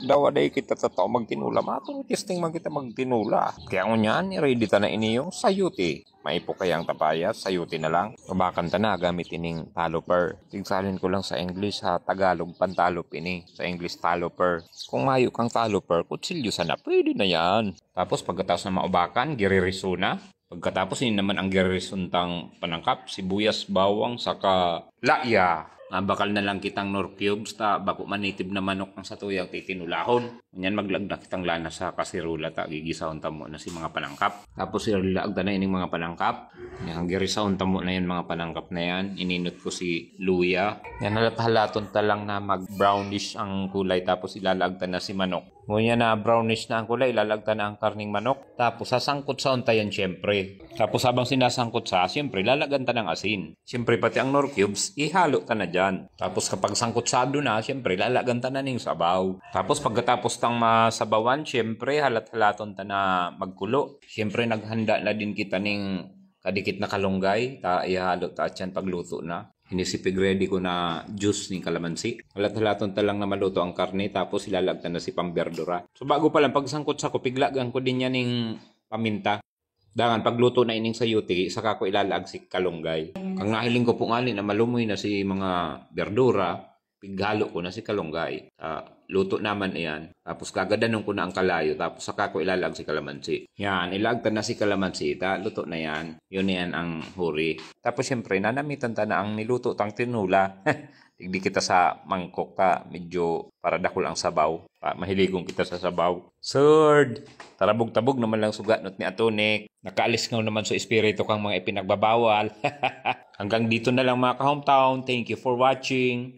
Dawaday kita sa tao magtinula. Maturo testing man kita magtinula. Kaya kung yan, ready ta na ini yung sayuti. Maipo kayang tapaya, sayuti na lang. Kabakan ta na gamit ining taloper. Tigsalin ko lang sa English ha, Tagalog pantalop ini. Sa English taloper. Kung mayo kang taloper, kutsilyo sana, pwede na yan. Tapos pagkatapos na maubakan, giririso na. Pagkatapos ini naman ang girisuntang panangkap, sibuyas, bawang, saka laya. Bakal na lang kitang nor cubes ta bako manitib na manok ang satuyang titinulahon. Nyan maglagda kitang lana sa kasirula ta gigisahon ta mo na si mga panangkap. Tapos ilalagda na ining mga panangkap. Yang girisahon ta mo na yan mga panangkap na yan. Ininot ko si luya. Yan halat-halaton ta lang na mag brownish ang kulay tapos ilalagda na si manok. Ngunyan na brownish na ang kulay, ilalagta na ang karning manok. Tapos sasangkot sa untayan syempre. Tapos habang sinasangkot sa, syempre lalagyan ta ng asin. Syempre pati ang nor cubes, ihalo ta na dyan. Tapos kapag sangkot sado na, syempre lalagyan ta na ning sabaw. Tapos pagkatapos tang masabawan, syempre halat-halaton ta na magkulo. Syempre naghanda na din kita ning kadikit na kalunggay. Ta ihalo ta at yan pagluto na. Inisipig ready ko na juice ni kalamansi. Halat-halaton ta lang na maluto ang karne tapos ilalagtan na si pamberdura. So bago pa lang pagsangkot sa ko, piglagan ko din yan ning paminta. Dangan pagluto na ining sayuti, saka ko ilalag si kalunggay. Ang nahiling ko po ngali na malumoy na si mga berdura, pighalo ko na si kalunggay. Luto naman iyan. Tapos kagadanong ko na ang kalayo. Tapos saka ko ilalag si kalamansi. Yan, ilagtan na si kalamansi. Luto na yan. Yun yan ang huri. Tapos syempre, nanamitan ta na ang niluto tang tinula. Tigdi kita sa mangkok ka. Medyo para dakol ang sabaw. Mahiligong kita sa sabaw. Sword! Tarabog-tabog naman lang sugat ni Atonik. Nakaalis nga naman sa espiritu kang mga ipinagbabawal. Hanggang dito na lang mga ka-hometown. Thank you for watching.